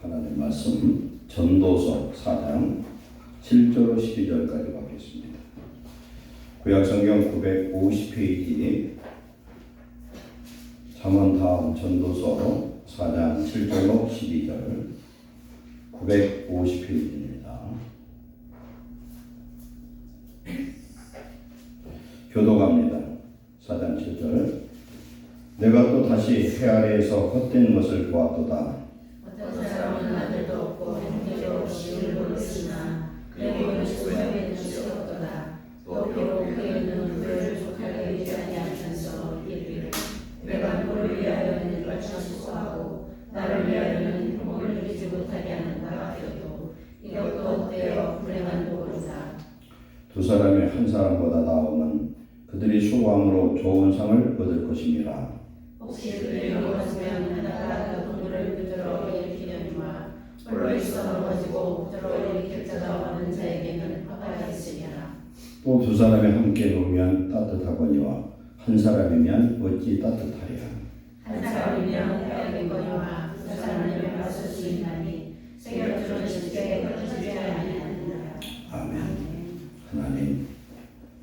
하나님 말씀 전도서 4장 7절 12절까지 받겠습니다. 구약성경 950페이지 잠언 다음 전도서 4장 7절로 12절 950페이지입니다. 교독합니다. 4장 7절 내가 또 다시 해 아래에서 헛된 것을 보았도다. 어떤 사람은 아들도 없고 형제도 없이 울고 있으나 그에게는 소유의 것이 없도다. 또 비록 그에는 부를 족하게 되지 아니하면서 이르기를 내가 너를 위하여는 얼추 수고하고 나를 위하여는 흉을 누리지 못하게 하는가 하여도 이것도 헛되어 불행한 도로다. 두 사람이 한 사람보다 나오면 그들이 수고함으로 좋은 상을 얻을 것입니다. 혹시 그들이 넘어지면 하나가 동물을 붙들어 일으키려니와 홀로 있어 넘어지고 붙들어 일으킬 자가 없는 자에게는 화가 있으리라. 또 두 사람이 함께 놀면 따뜻하거니와 한 사람이면 어찌 따뜻하랴. 한 사람이면 해야겠거니와 두 사람이면 맞설 수 있나니 세 곁으로 쉽게 걷어지지 아니하느니라. 아멘. 하나님,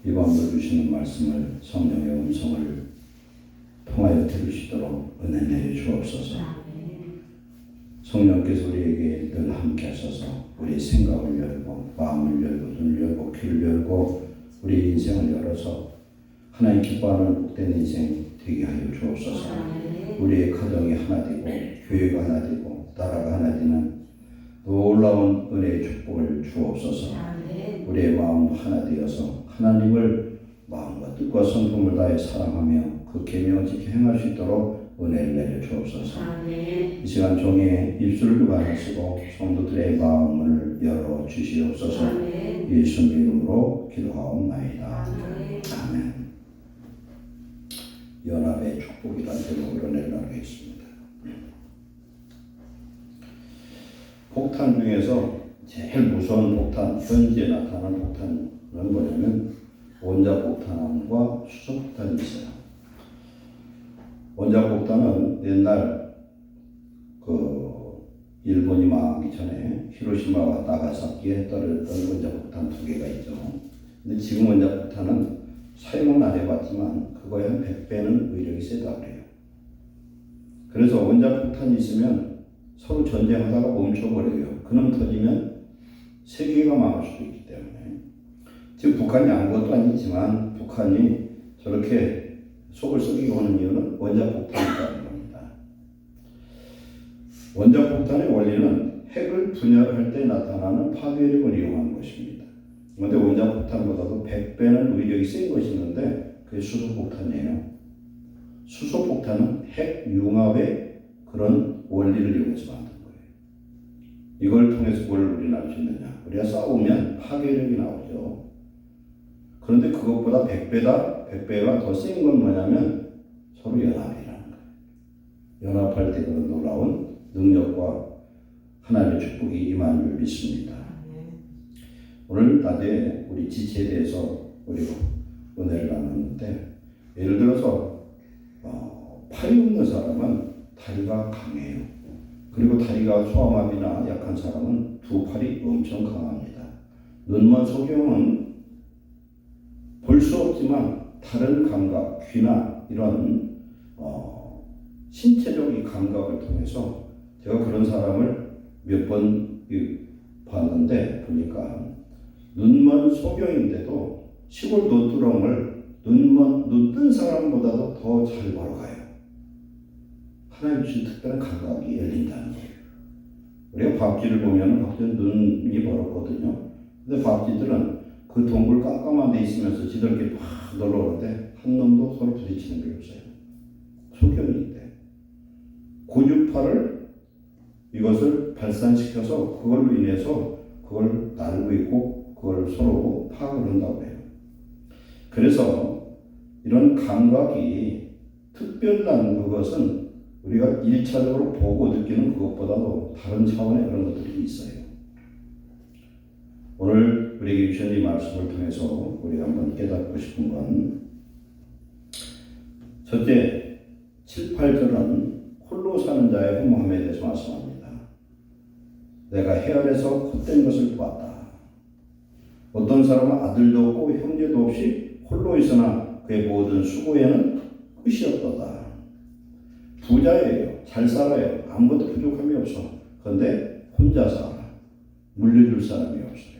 이 밤도 주시는 말씀을 성령의 음성을 통하여 들으시도록 은혜 내려 주옵소서. 성령께서 우리에게 늘 함께 하셔서 우리 생각을 열고 마음을 열고 눈을 열고 귀를 열고 우리 인생을 열어서 하나님 기뻐하는 복된 인생 되게 하여 주옵소서. 우리의 가정이 하나 되고 교회가 하나 되고 나라가 하나 되는 놀라운 은혜의 축복을 주옵소서. 우리의 마음도 하나 되어서 하나님을 마음과 뜻과 성품을 다해 사랑하며 그 계명을 지켜 행할 수 있도록 은혜를 내려 주옵소서. 이 시간 종의 입술을 주관하시고 성도들의 마음을 열어 주시옵소서. 예수님 이름으로 기도하옵나이다. 아멘. 연합의 축복이라는 제목으로 내려가겠습니다. 폭탄 중에서 제일 무서운 폭탄, 현재 나타나는 폭탄은 뭐냐면 원자폭탄과 수소폭탄이 있어요. 원자폭탄은 옛날 일본이 망하기 전에 히로시마와 나가사키에 떨어졌던 원자폭탄 두 개가 있죠. 근데 지금 원자폭탄은 사용은 안 해봤지만 그거에 한 100배는 위력이 세다고 그래요. 그래서 원자폭탄이 있으면 서로 전쟁하다가 멈춰버려요. 그놈 터지면 세계가 망할 수도 있기 때문에. 지금 북한이 아무것도 아니지만 북한이 저렇게 속을 썩이고 오는 이유는 원자폭탄이 있다는 겁니다. 원자폭탄의 원리는 핵을 분열할 때 나타나는 파괴력을 이용하는 것입니다. 그런데 원자폭탄보다도 100배는 위력이 센 것이 있는데 그게 수소폭탄이에요. 수소폭탄은 핵 융합의 그런 원리를 이용해서 만든 거예요. 이걸 통해서 뭘 우리는 알 수 있느냐. 우리가 싸우면 파괴력이 나오죠. 그런데 그것보다 100배가 더 센 건 뭐냐면 서로 연합이라는 거예요. 연합할 때 그런 놀라운 능력과 하나님의 축복이 임하는 줄 믿습니다. 오늘 낮에 우리 지체에 대해서 우리가 은혜를 나눴는데 예를 들어서 팔이 없는 사람은 다리가 강해요. 그리고 다리가 소아마비나 약한 사람은 두 팔이 엄청 강합니다. 눈먼 소경은 볼 수 없지만 다른 감각, 귀나 이런 신체적인 감각을 통해서 제가 그런 사람을 몇 번 봤는데 보니까 눈먼 소경인데도 시골 노두렁을 눈 뜬 사람보다도 더 잘 걸어가요. 하나님 주신 특별한 감각이 열린다는 거예요. 우리가 밥쥐를 보면 밥쥐는 눈이 멀었거든요. 근데 밥쥐들은 그 동굴 깜깜한 데 있으면서 지들끼리 막 놀러 오는데 한 놈도 서로 부딪히는 게 없어요. 소경인데 고주파를 이것을 발산시켜서 그걸로 인해서 그걸 날고 있고 그걸 서로 파악을 한다고 해요. 그래서 이런 감각이 특별한 그것은 우리가 1차적으로 보고 느끼는 그것보다도 다른 차원의 그런 것들이 있어요. 오늘 우리에게 주신 이 말씀을 통해서 우리가 한번 깨닫고 싶은 건 첫째, 7, 8절은 홀로 사는 자의 허무함에 대해서 말씀합니다. 내가 헤아려서 헛된 것을 보았다. 어떤 사람은 아들도 없고 형제도 없이 홀로 있으나 그의 모든 수고에는 끝이 없도다. 부자예요. 잘 살아요. 아무것도 부족함이 없어. 그런데 혼자 살아. 물려줄 사람이 없어요.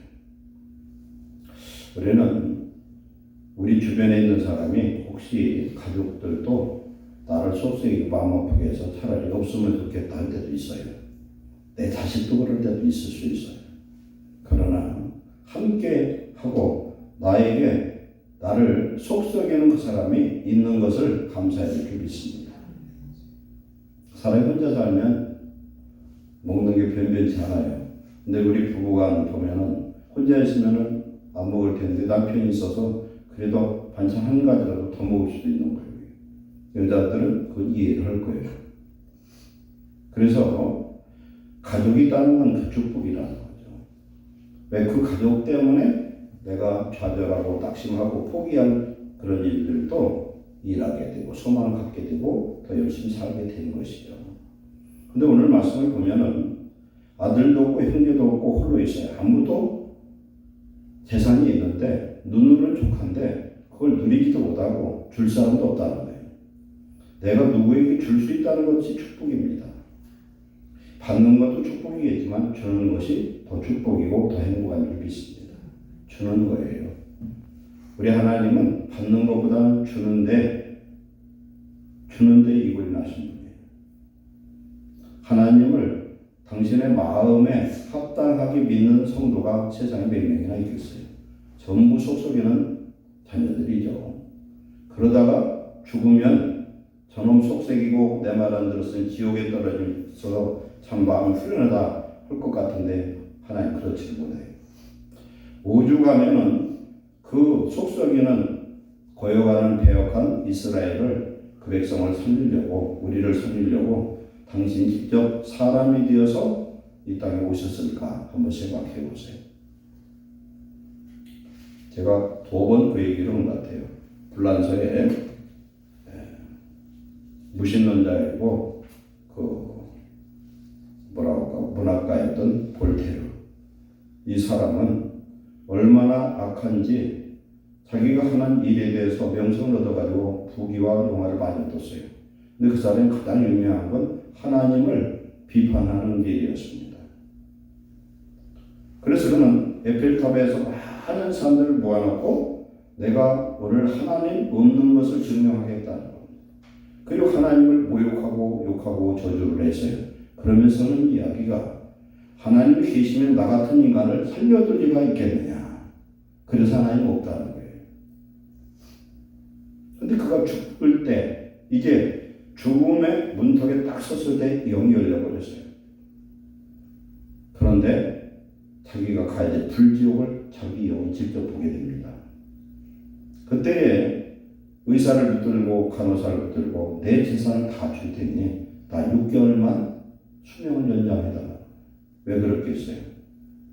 우리는 우리 주변에 있는 사람이 혹시 가족들도 나를 속썩이고 마음 아프게 해서 차라리 없으면 좋겠다 할 때도 있어요. 내 자식도 그럴 때도 있을 수 있어요. 그러나 함께 하고 나에게 나를 속썩이는 그 사람이 있는 것을 감사해야 될 줄 믿습니다. 사람이 혼자 살면 먹는 게 변변치 않아요. 근데 우리 부부가 보면은 혼자 있으면은 안 먹을 텐데 남편이 있어서 그래도 반찬 한 가지라도 더 먹을 수도 있는 거예요. 여자들은 그 이해를 할 거예요. 그래서 가족이 있다는 건 그 축복이라는 거죠. 왜 그 가족 때문에 내가 좌절하고 낙심하고 포기할 그런 일들도 일하게 되고 소망을 갖게 되고 더 열심히 살게 되는 것이죠. 근데 오늘 말씀을 보면은 아들도 없고 형제도 없고 홀로 있어요. 아무도 재산이 있는데 눈으로는 족한데 그걸 누리지도 못하고 줄 사람도 없다는 거예요. 내가 누구에게 줄 수 있다는 것이 축복입니다. 받는 것도 축복이겠지만 주는 것이 더 축복이고 더 행복한 줄 믿습니다. 주는 거예요. 우리 하나님은 받는 것보다는 주는데 이골이 나신 분이에요. 하나님을 당신의 마음에 합당하게 믿는 성도가 세상에 몇 명이나 있겠어요. 전부 속속이는 자녀들이죠. 그러다가 죽으면 저놈 속색이고 내 말 안 들었으니 지옥에 떨어져서 참 마음이 후련하다 할 것 같은데 하나님 그렇지를 못해요. 오죽하면은 그 속썩이는 고여가는 배역한 이스라엘을 그 백성을 살리려고 우리를 살리려고 당신이 직접 사람이 되어서 이 땅에 오셨을까 한번 생각해 보세요. 제가 2번 그 얘기를 한 것 같아요. 불란서에 무신론자이고 문학가였던 볼테르. 이 사람은 얼마나 악한지 자기가 하는 일에 대해서 명성을 얻어가지고 부귀와 영화를 많이 얻었어요. 근데 그 사람이 가장 유명한 건 하나님을 비판하는 일이었습니다. 그래서 그는 에펠탑에서 많은 사람들을 모아놓고 내가 오늘 하나님 없는 것을 증명하겠다는 겁니다. 그리고 하나님을 모욕하고 욕하고 저주를 했어요. 그러면서는 이야기가 하나님이 계시면 나 같은 인간을 살려둘 리가 있겠느냐. 그래서 하나님 없다는 거예요. 근데 그가 죽을 때 이제 죽음의 문턱에 딱 섰을 때 영이 열려버렸어요. 그런데 자기가 가야 될 불지옥을 자기 영이 직접 보게 됩니다. 그때에 의사를 붙들고 간호사를 붙들고 내 재산을 다 줄 테니 나 6개월만 수명을 연장해달라. 왜 그렇겠어요?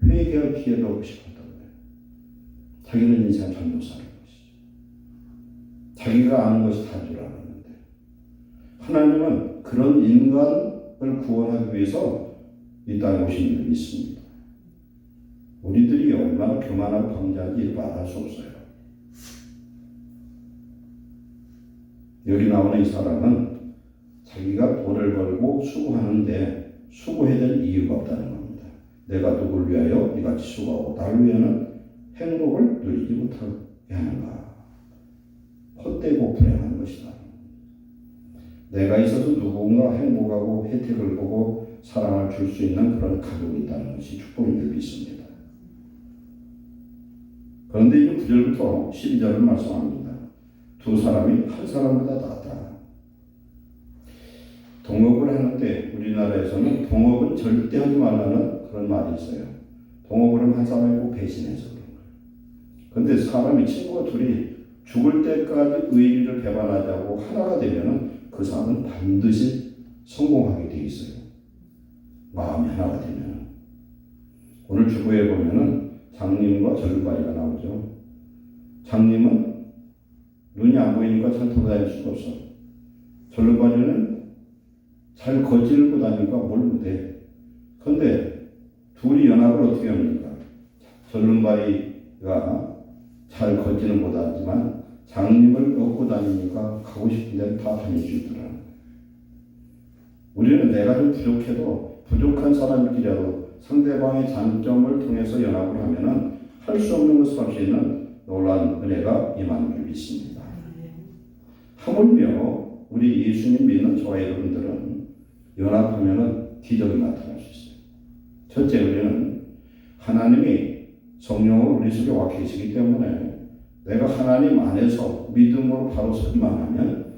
회개할 기회를 얻고 싶었던 거예요. 자기는 인생 잘못 사는 것이죠. 자기가 아는 것이 다 줄 알았는데 하나님은 그런 인간을 구원하기 위해서 이 땅에 오신 줄 믿습니다. 우리들이 얼마나 교만하고 방자한지 말할 수 없어요. 여기 나오는 이 사람은 자기가 돈을 벌고 수고하는데 수고해야 될 이유가 없다는 겁니다. 내가 누굴 위하여 이같이 수고하고 나를 위하여는 행복을 누리지 못하게 하는가. 헛되고 불행한 것이다. 내가 있어서 누군가 행복하고 혜택을 보고 사랑을 줄 수 있는 그런 가족이 있다는 것이 축복인 줄 믿습니다. 그런데 이 9절부터 12절을 말씀합니다. 두 사람이 한 사람보다 낫다. 동업을 하는데 우리나라에서는 동업은 절대 하지 말라는 그런 말이 있어요. 동업을 하면 한 사람이 꼭 배신해서 그런 거예요. 그런데 사람이 친구가 둘이 죽을 때까지 의리를 배반하자고 하나가 되면은 그 사람은 반드시 성공하게 돼 있어요. 마음이 하나가 되면. 오늘 주보에 보면은 장님과 절름발이가 나오죠. 장님은 눈이 안 보이니까 잘 돌아다닐 수가 없어. 절름발이는 잘 거칠고 다니니까 뭘 못해. 그런데 둘이 연합을 어떻게 합니까? 절름발이가 잘 걷지는 못하지만 장님을 얻고 다니니까 가고 싶은 데는 다 다닐 수 있더라. 우리는 내가 좀 부족해도 부족한 사람끼리라도 상대방의 장점을 통해서 연합을 하면은 할 수 없는 것을 할 수 있는 놀라운 은혜가 임하는 줄 믿습니다. 하물며 우리 예수님 믿는 저와 여러분들은 연합하면은 기적이 나타날 수 있어요. 첫째, 우리는 하나님이 성령으로 우리 속에 와 계시기 때문에 내가 하나님 안에서 믿음으로 바로 서기만 하면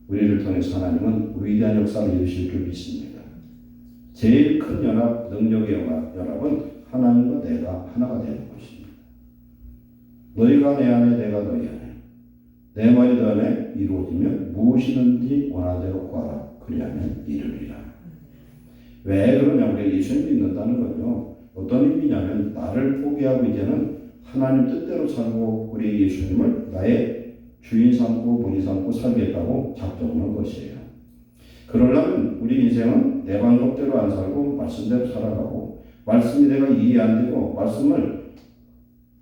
우리를 통해서 하나님은 위대한 역사를 이루실 줄 믿습니다. 제일 큰 연합, 능력의 연합은 하나님과 내가 하나가 되는 것입니다. 너희가 내 안에, 내가 너희 안에. 내 말이 너 안에 이루어지면 무엇이든지 원하는 대로 구하라. 그리하면 이루리라. 왜 그러냐? 우리가 예수님 믿는다는 거죠. 어떤 의미냐면 나를 포기하고 이제는 하나님 뜻대로 살고 우리 예수님을 나의 주인 삼고 본인 삼고 살겠다고 작정하는 것이에요. 그러려면 우리 인생은 내 방법대로 안 살고 말씀대로 살아가고 말씀이 내가 이해 안 되고 말씀을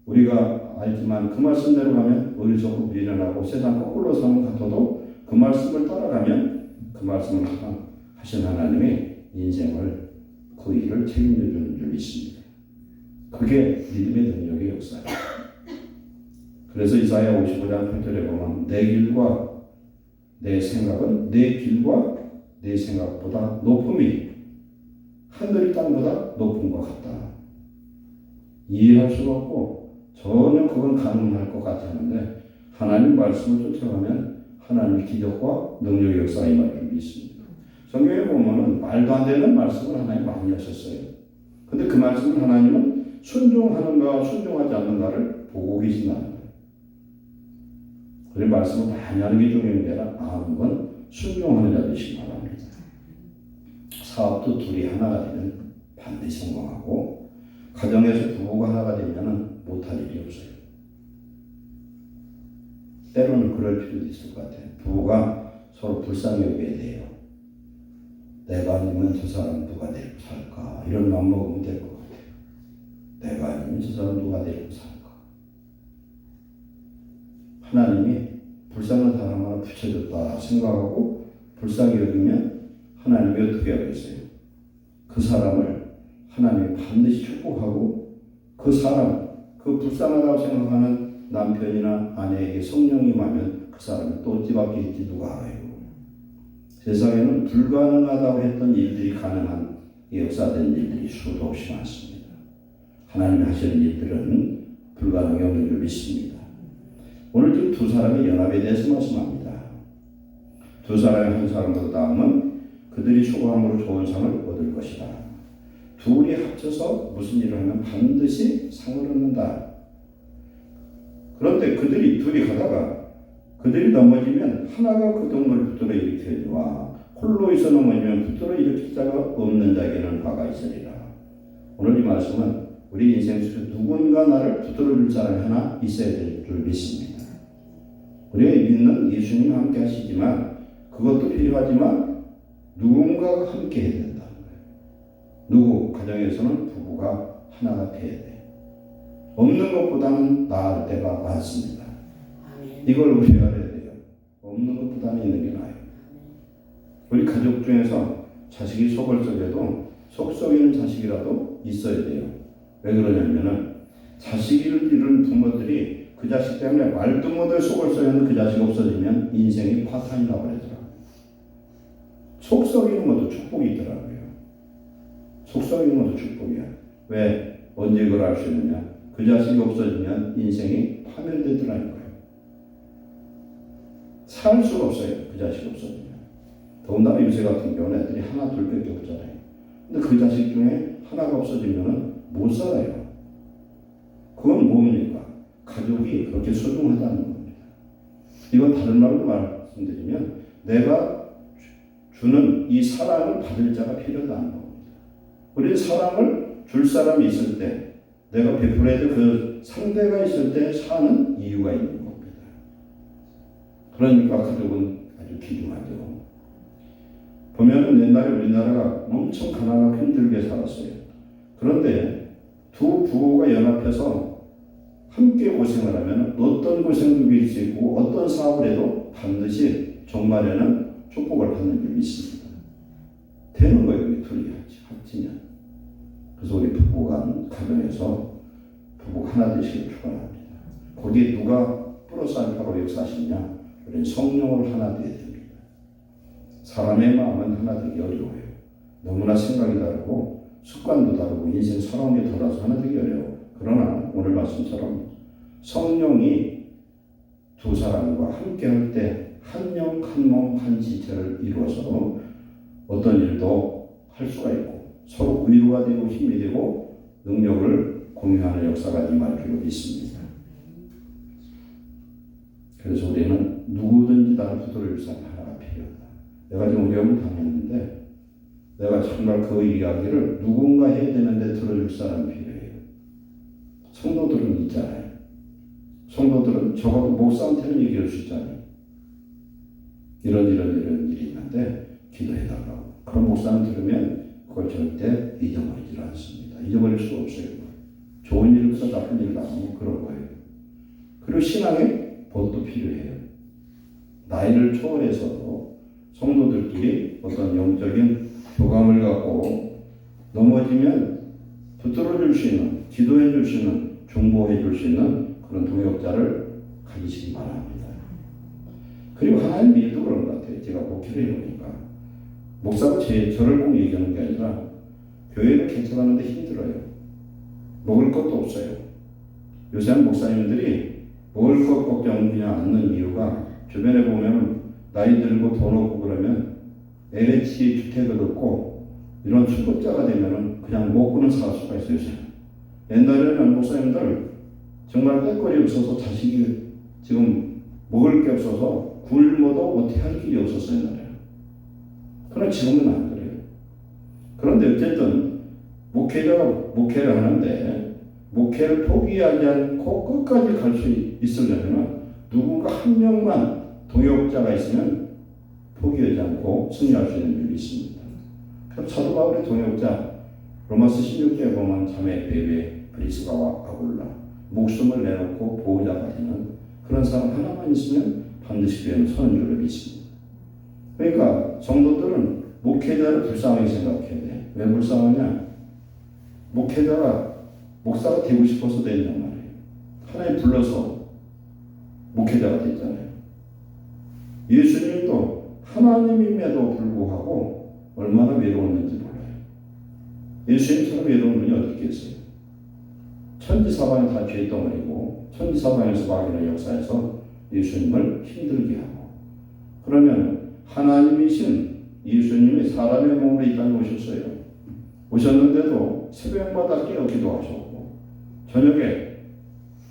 우리가 알지만 그 말씀대로 가면 어리석고 미련하고 세상 거꾸로 사는 것 같아도 그 말씀을 따라가면 그 말씀을 하신 하나님이 인생을 그 일을 책임져 주는 줄 믿습니다. 그게 믿음의 능력의 역사예요. 그래서 이사야 55장 8절에 보면 내 길과 내 생각은 내 길과 내 생각보다 높음이 하늘이 땅보다 높은 것 같다. 이해할 수가 없고 전혀 그건 가능할 것 같았는데 하나님 말씀을 쫓아가면 하나님의 기적과 능력의 역사가 임할 줄 믿습니다. 성경에 보면은 말도 안 되는 말씀을 하나님 많이 하셨어요. 근데 그 말씀을 하나님은 순종하는가 순종하지 않는가를 보고 계신다는 거예요. 그래서 말씀을 많이 하는 게 중요한 게 아니라 아는 건 순종하는 자 되시기 바랍니다. 사업도 둘이 하나가 되면 반드시 성공하고 가정에서 부부가 하나가 되면 못할 일이 없어요. 때로는 그럴 필요도 있을 것 같아요. 부부가 서로 불쌍히 여겨야 돼요. 내가 아니면 저 사람 누가 데리고 살까? 이런 마음 먹으면 될 것 같아요. 내가 아니면 저 사람 누가 데리고 살까? 하나님이 불쌍한 사람 하나 붙여줬다 생각하고 불쌍히 여기면 하나님이 어떻게 하겠어요? 그 사람을 하나님이 반드시 축복하고 그 사람, 그 불쌍하다고 생각하는 남편이나 아내에게 성령이 임하면 그 사람이 또 뒤바뀌어 있지 누가 알아요? 세상에는 불가능하다고 했던 일들이 가능한 역사된 일들이 수도 없이 많습니다. 하나님이 하시는 일들은 불가능이 없는 줄 믿습니다. 오늘 지금 두 사람의 연합에 대해서 말씀합니다. 두 사람의 한 사람보다 다음은 그들이 수고함으로 좋은 상을 얻을 것이다. 둘이 합쳐서 무슨 일을 하면 반드시 상을 얻는다. 그런데 그들이 둘이 가다가 그들이 넘어지면 하나가 그 동물을 붙들어 일으켜주와 홀로에서 넘어지면 붙들어 일으킬 자가 없는 자에게는 화가 있으리라. 오늘 이 말씀은 우리 인생 속에 누군가 나를 붙들어 줄 사람이 하나 있어야 될 줄 믿습니다. 우리가 믿는 예수님 함께 하시지만 그것도 필요하지만 누군가가 함께 해야 된다는 거예요. 누구? 가정에서는 부부가 하나가 돼야 돼. 없는 것보다는 나을 때가 많습니다. 이걸 우리가 알아야 돼요. 없는 것보다는 있는 게 나아요. 우리 가족 중에서 자식이 속을 썩여도 속 썩이는 자식이라도 있어야 돼요. 왜 그러냐면은 자식을 잃은 부모들이 그 자식 때문에 말도 못할 속을 썩이는 그 자식 없어지면 인생이 파탄이 나버리더라고요. 속 썩이는 것도 축복이 있더라고요. 속 썩이는 것도 축복이야. 왜? 언제 그걸 알 수 있느냐? 그 자식이 없어지면 인생이 파멸되더라는 거예요. 살 수가 없어요. 그 자식이 없어지면. 더군다나 요새 같은 경우는 애들이 하나 둘밖에 없잖아요. 근데 그 자식 중에 하나가 없어지면 못 살아요. 그건 뭡니까? 가족이 그렇게 소중하다는 겁니다. 이건 다른 말로 말씀드리면 내가 주는 이 사랑을 받을 자가 필요하다는 겁니다. 우리는 사랑을 줄 사람이 있을 때 내가 베풀어야 될 그 상대가 있을 때 사는 이유가 있는 겁니다. 그러니까 가족은 아주 귀중하죠. 보면은 옛날에 우리나라가 엄청 가난하고 힘들게 살았어요. 그런데 두 부부가 연합해서 함께 고생을 하면 어떤 고생도 이길 수 있고 어떤 사업을 해도 반드시 종말에는 축복을 받는 줄 믿습니다. 되는 거예요. 우리 둘이 합치면. 그래서 우리 부부간 가정에서 부부 하나 되시길 축원합니다. 거기에 누가 플러스 알파로 역사하시냐? 우리는 성령을 하나 되어야 됩니다. 사람의 마음은 하나 되기 어려워요. 너무나 생각이 다르고 습관도 다르고 인생 살아온 게 달라서 하나 되기 어려워. 그러나 오늘 말씀처럼 성령이 두 사람과 함께 할 때 한 영, 한 몸, 한 지체를 이루어서 어떤 일도 할 수가 있고 서로 위로가 되고 힘이 되고 능력을 공유하는 역사가 임할 줄로 믿습니다. 그래서 우리는 누구든지 나를 붙들어줄 사람 하나가 필요하다. 내가 좀 어려움을 당했는데 내가 정말 그 이야기를 누군가 해야 되는데 들어줄 사람이 필요해요. 성도들은 있잖아요. 성도들은 적어도 목사한테는 얘기할 수 있잖아요. 이런 일이 있는데 기도해달라고. 그럼 목사는 들으면 그걸 절대 잊어버리지 않습니다. 잊어버릴 수 없어요. 좋은 일부터 나쁜 일을 나누면 그런 거예요. 그리고 신앙에 법도 필요해요. 나이를 초월해서도 성도들끼리 어떤 영적인 교감을 갖고 넘어지면 붙들어줄 수 있는, 기도해 줄 수 있는, 중보해 줄 수 있는 그런 동역자를 가지시기 바랍니다. 그리고 하나님 일도 그런 것 같아요. 제가 목회를 해보니까 목사가 저를 꼭 얘기하는 게 아니라 교회를 개척하는데 힘들어요. 먹을 것도 없어요. 요새는 목사님들이 먹을 것 걱정 그냥 않는 이유가 주변에 보면 나이 들고 돈 없고 그러면 LH 주택을 얻고 이런 수급자가 되면 그냥 먹고는 살 수가 있어요. 옛날에는 목사님들 정말 뺄거리 없어서 자식이 지금 먹을 게 없어서 굶어도 어떻게 할 길이 없었어요. 옛날에. 그러나 지금은 안 그래요. 그런데 어쨌든 목회자가 목회를 하는데 목회를 포기하지 않고 끝까지 갈 수 있으려면 누군가 한 명만 동역자가 있으면 포기하지 않고 승리할 수 있는 일이 있습니다. 그럼 사도 바울의 동역자 로마서 16장에 보면 자매 베베 브리스가와 아굴라 목숨을 내놓고 보호자가 되는 그런 사람 하나만 있으면 반드시 교회는 서는 줄로 믿습니다. 그러니까 성도들은 목회자를 불쌍하게 생각해야 돼. 왜 불쌍하냐? 목회자가 목사가 되고 싶어서 된단 말이에요. 하나님 불러서 목회자가 됐잖아요. 예수님도 하나님임에도 불구하고 얼마나 외로웠는지 몰라요. 예수님처럼 외로운 분이 어디 있겠어요? 천지사방이 다 죄덩어리고 천지사방에서 마귀의 역사에서 예수님을 힘들게 하고 그러면 하나님이신 예수님이 사람의 몸으로 이 땅에 오셨어요. 오셨는데도 새벽마다 깨어 기도하셨고 저녁에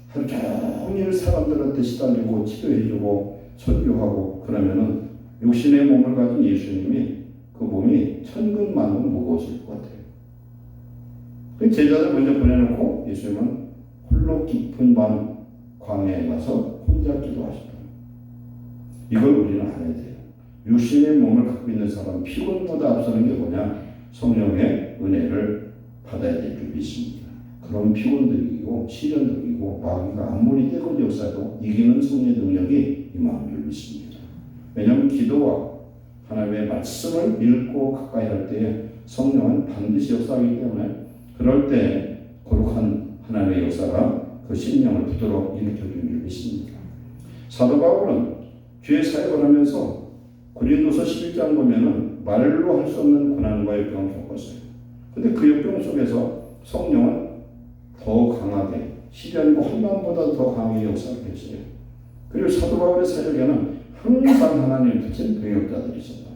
하루 종일 사람들한테 시달리고 치료해주고 설교하고 그러면은 육신의 몸을 가진 예수님이 그 몸이 천근만근 무거웠을 것 같아요. 그 제자들 먼저 보내놓고 예수님은 홀로 깊은 밤 광야에 가서 혼자 기도하셨다. 이걸 우리는 알아야 돼요. 육신의 몸을 갖고 있는 사람 피곤보다 앞서는 게 뭐냐? 성령의 은혜를 받아야 될 줄 믿습니다. 그럼 피곤도 이기고 시련도 이기고 마귀가 아무리 때거리 역사도 이기는 성령의 능력이 임하는 줄 믿습니다. 왜냐하면 기도와 하나님의 말씀을 읽고 가까이 할 때에 성령은 반드시 역사하기 때문에 그럴 때 거룩한 하나님의 역사가 그 심령을 붙들어 일으켜주는 줄 믿습니다. 사도 바울은 주의 사역을 하면서 고린도서 11장 보면은 말로 할 수 없는 고난과 역경을 겪었어요. 근데 그 역경 속에서 성령은 더 강하게 시련과 환난보다 더 강하게 역사를 했어요. 그리고 사도 바울의 사역에는 항상 하나님을 붙인 동역자들이 있었다.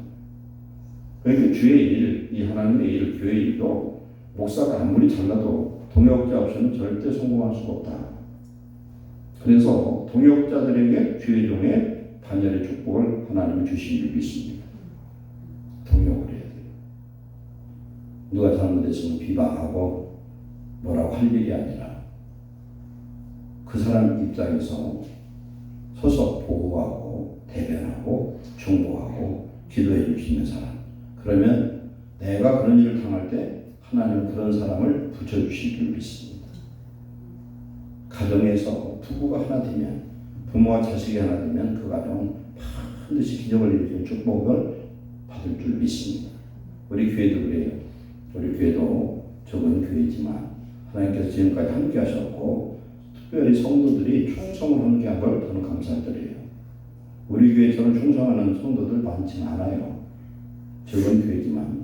그러니까 주의 일, 이 하나님의 일, 교회 일도 목사가 아무리 잘나도 동역자 없이는 절대 성공할 수가 없다. 그래서 동역자들에게 주의 종의 단열의 축복을 하나님이 주신 줄 믿습니다. 동역을 해야 돼요. 누가 잘못했으면 비방하고 뭐라고 할 일이 아니라 그 사람 입장에서 서서 보호하고 대변하고 중보하고 기도해 줄 수 있는 사람. 그러면 내가 그런 일을 당할 때 하나님은 그런 사람을 붙여주실 줄 믿습니다. 가정에서 부부가 하나 되면, 부모와 자식이 하나 되면 그 가정은 반드시 기적을 일으키는 축복을 받을 줄 믿습니다. 우리 교회도 그래요. 우리 교회도 적은 교회지만 하나님께서 지금까지 함께 하셨고, 특별히 성도들이 충성을 함께한 걸 저는 감사드려요. 우리 교회처럼 충성하는 성도들 많지 않아요. 적은 교회지만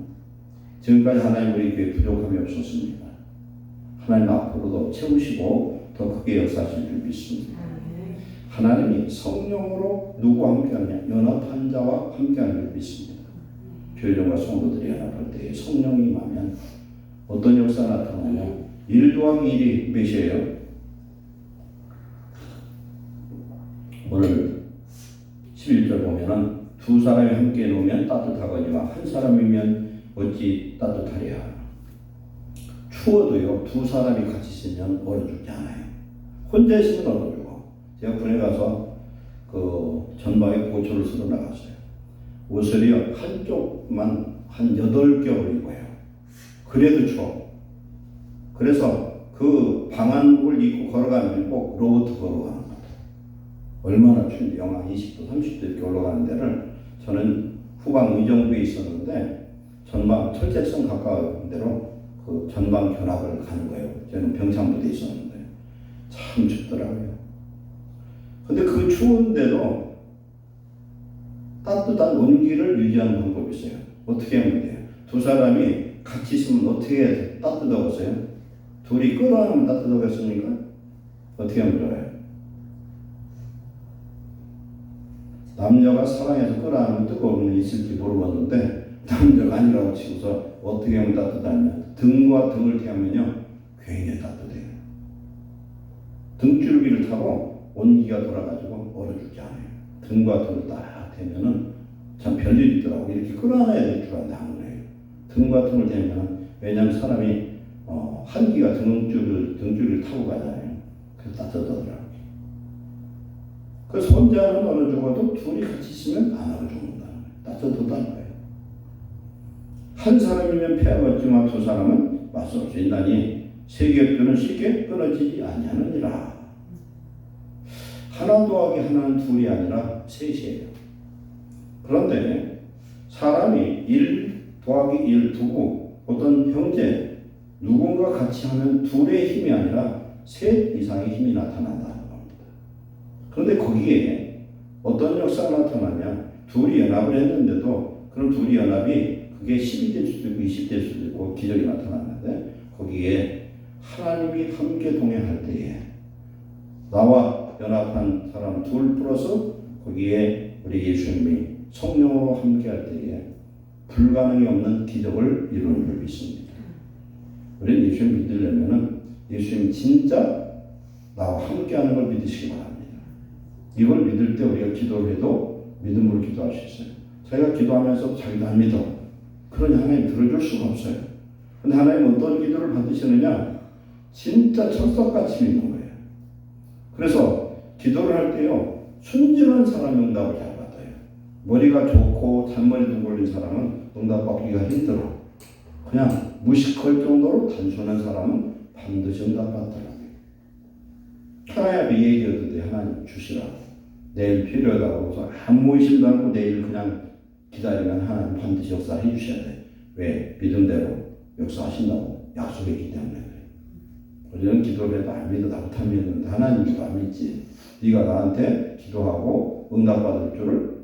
지금까지 하나님 우리 교회 부족함이 없었습니다. 하나님 앞으로도 채우시고 더 크게 역사하실 줄 믿습니다. 하나님이 성령으로 누구와 함께하느냐? 연합한 자와 함께하는 줄 믿습니다. 교회종과 성도들이 연합할 때 성령이 임하면 어떤 역사가 나타나냐? 1 더하기 1이 몇이에요? 오늘 11절 보면은 두 사람이 함께 놓으면 따뜻하거니와 한 사람이면 어찌 따뜻하랴. 추워도요, 두 사람이 같이 있으면 얼어 죽지 않아요. 혼자 있으면 얼어 죽어. 제가 군에 가서 그 전방에 고초를 쓰러 나갔어요. 옷을요, 한쪽만 한 8겹을 입어요. 그래도 추워. 그래서 그 방한복을 입고 걸어가면 꼭 로봇 걸어가는 거예요. 얼마나 추운지 영하 20도, 30도 이렇게 올라가는 데를 저는 후방 의정부에 있었는데 전방 철책선 가까운 데로 그 전방 견학을 가는 거예요. 저는 병창부대에 있었는데 참 춥더라고요. 근데 그 추운데도 따뜻한 온기를 유지하는 방법이 있어요. 어떻게 하면 돼요? 두 사람이 같이 있으면 어떻게 따뜻하겠어요? 둘이 끌어안으면 따뜻하겠습니까? 어떻게 하면 좋아요? 남녀가 사랑해서 끌어안으면 뜨거움이 있을지 모르겠는데 남녀가 아니라고 치고서 어떻게 하면 따뜻하냐? 등과 등을 대하면요 굉장히 따뜻해요. 등줄기를 타고 온기가 돌아가지고 얼어 죽지 않아요. 등과 등을 딱 대면은 참 별일이 있더라고. 이렇게 끌어안아야 될 줄 알았는데 안 그래요. 등과 등을 대면 왜냐하면 사람이 한기가 등줄기를 타고 가잖아요. 그래서 따뜻하더라고요. 그래서 혼자는 얼어 죽어도 둘이 같이 있으면 안 얼어 죽는다는 거예요. 따뜻하다는 거예요. 한 사람이면 패하고 있지만 두 사람은 맞설 수 있나니 세 겹들은 쉽게 끊어지지 아니하느니라. 하나 더하기 하나는 둘이 아니라 셋이에요. 그런데 사람이 1 더하기 1 두고 어떤 형제 누군가 같이 하면 둘의 힘이 아니라 셋 이상의 힘이 나타난다는 겁니다. 그런데 거기에 어떤 역사가 나타나냐? 둘이 연합을 했는데도 그럼 둘이 연합이 그게 10이 될 수도 있고 20이 될 수도 있고 기적이 나타났는데 거기에 하나님이 함께 동행할 때에 나와 연합한 사람 둘 플러스 거기에 우리 예수님이 성령으로 함께할 때에 불가능이 없는 기적을 이루는 줄 믿습니다. 우리는 예수님 믿으려면은 예수님 진짜 나와 함께하는 걸 믿으시기 바랍니다. 이걸 믿을 때 우리가 기도를 해도 믿음으로 기도할 수 있어요. 자기가 기도하면서 자기도 안 믿어. 그러니 하나님 들어줄 수가 없어요. 근데 하나님 어떤 기도를 받으시느냐? 진짜 철석같이 믿는 거예요. 그래서 기도를 할 때요, 순진한 사람이 응답을 잘 받아요. 머리가 좋고 잔머리도 걸린 사람은 응답받기가 힘들어. 그냥 무식할 정도로 단순한 사람은 반드시 응답받더라고요. 하나님 얘기해도 돼. 하나님 주시라고. 내일 필요하다고 해서 아무 의심도 않고 내일 그냥 기다리면 하나님 반드시 역사해 주셔야 돼. 왜? 믿음대로 역사하신다고 약속했기 때문에 그래. 우리는 기도를 해도 안 믿어. 나 못한 믿는데 하나님도 안 믿지. 네가 나한테 기도하고 응답받을 줄을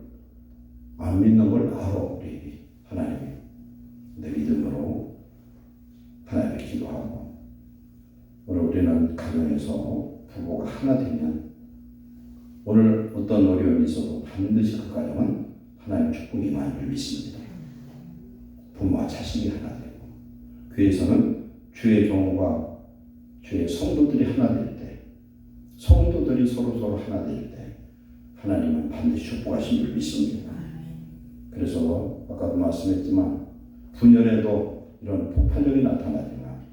안 믿는 걸 알아. 우리 하나님이. 내 믿음으로 하나님께 기도하고 오늘 우리는 가정에서 부부가 하나 되면 오늘 어떤 어려움이 있어도 반드시 그 가정은 하나님의 축복이 임하는 줄 믿습니다. 부모와 자식이 하나 되고 교회에서는 주의 종과 주의 성도들이 하나 될 때 성도들이 서로 하나 될 때 하나님은 반드시 축복하신 줄 믿습니다. 그래서 아까도 말씀했지만 분열에도 이런 폭발력이 나타나지만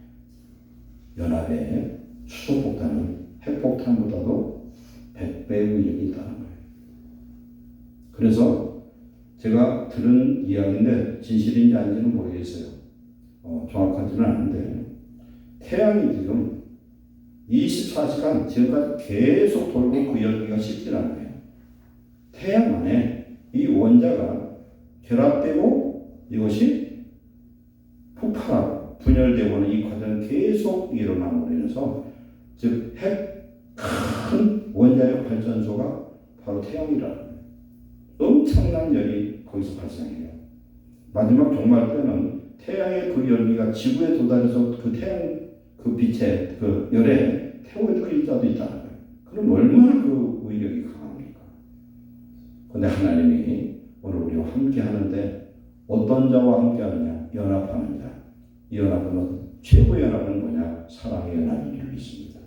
연합의 수소폭탄은 핵폭탄보다도 100배의 위력이 있다는 거예요. 그래서 제가 들은 이야기인데 진실인지 아닌지는 모르겠어요. 정확하지는 않은데 태양이 지금 24시간 지금까지 계속 돌고 그 열기가 식질 않아요. 태양 안에 이 원자가 결합되고 이것이 폭발하고 분열되고는 이 과정이 계속 일어남으로 인해서 즉 큰 원자력 발전소가 바로 태양이라는 거예요. 엄청난 열이 거기서 발생해요. 마지막 종말 때는 태양의 그 열기가 지구에 도달해서 그 태양 그 빛의 그 열에 태워 죽일 자도 있다는 거예요. 그럼 얼마나 그 위력이 강합니까? 그런데 하나님이 오늘 우리와 함께 하는데 어떤 자와 함께 하느냐? 연합하는 자. 이 연합은 최고 연합은 뭐냐? 사랑의 연합인 줄 믿습니다.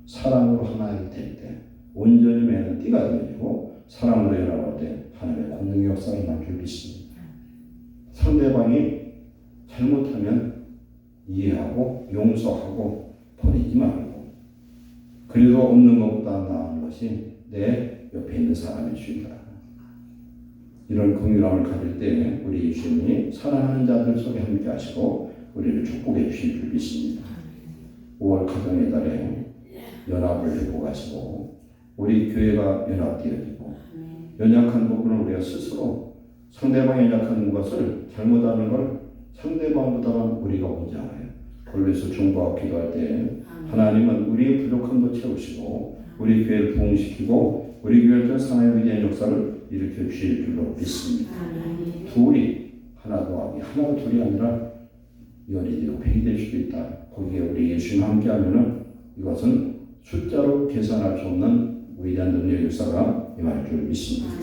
사랑으로 하나가 될 때 온전히 매는 띠가 되어지고 사랑으로 연합할 때 하나님의 공동의 역사가 임할 줄 믿습니다. 상대방이 잘못하면 이해하고 용서하고 버리지 말고 그래도 없는 것보다 나은 것이 내 옆에 있는 사람의 죄다. 이런 긍휼함을 가질 때 우리 예수님이 사랑하는 자들 속에 함께 하시고 우리를 축복해 주실 줄 믿습니다. 5월 가정의 달에 연합을 회복하시고 우리 교회가 연합되어지고 연약한 부분을 우리가 스스로 상대방의 연약한 것을 잘못하는 걸 상대방보다는 우리가 먼저 알아요. 골로새 중보하고 기도할 때 하나님은 우리의 부족함도 채우시고 우리 교회를 부흥시키고 우리 교회를 사나의 위대한 역사를 일으켜 주실 줄로 믿습니다. 둘이 하나 더하기 하나가 둘이 아니라 열이 되고 백이 될 수도 있다. 거기에 우리 예수님과 함께하면은 이것은 숫자로 계산할 수 없는 위대한 능력의 역사가 임할 줄 믿습니다.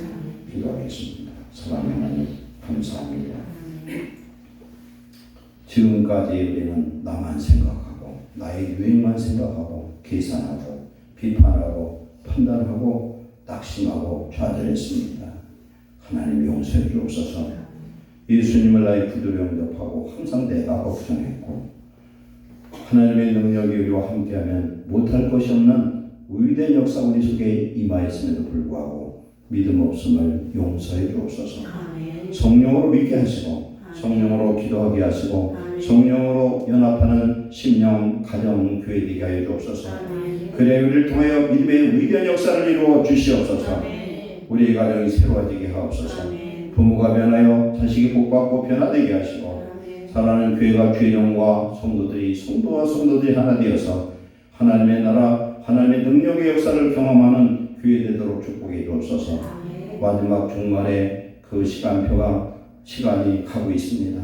기도하겠습니다. 사랑하는 하나님 감사합니다. 지금까지 우리는 나만 생각하고 나의 유익만 생각하고 계산하고 비판하고 판단하고 낙심하고 좌절했습니다. 하나님 용서해 주옵소서. 예수님을 나의 구주로 영접하고 항상 내가 걱정했고 하나님의 능력이 우리와 함께하면 못할 것이 없는 위대한 역사 우리 속에 임하였음에도 불구하고 믿음 없음을 용서해 주옵소서. 성령으로 믿게 하시고 성령으로 기도하게 하시고 성령으로 연합하는 심령, 가정, 교회 되게 하여 주옵소서. 그래 우리를 통하여 믿음의 위대한 역사를 이루어 주시옵소서. 우리의 가정이 새로워지게 하옵소서. 부모가 변하여 자식이 복받고 변화되게 하시고 사랑하는 교회가 주의 영과 성도들이 성도와 성도들이 하나 되어서 하나님의 나라, 하나님의 능력의 역사를 경험하는 교회 되도록 축복해 주옵소서. 마지막 종말의 그 시간이 가고 있습니다.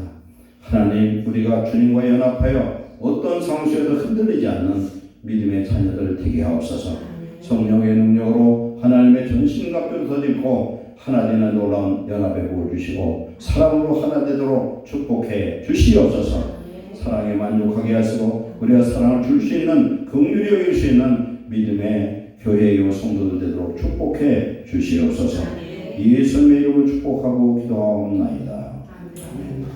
하나님 우리가 주님과 연합하여 어떤 상황 속에도 흔들리지 않는 믿음의 자녀들 되게 하옵소서. 성령의 능력으로 하나님의 전신갑주를 덧입고 하나 되는 놀라운 연합의 복을 주시고 사랑으로 하나 되도록 축복해 주시옵소서. 사랑에 만족하게 하시고 우리가 사랑을 줄 수 있는 긍휼히 여길 수 있는 믿음의 교회의 성도들 되도록 축복해 주시옵소서. 예수님의 이름을 축복하고 기도하옵나이다.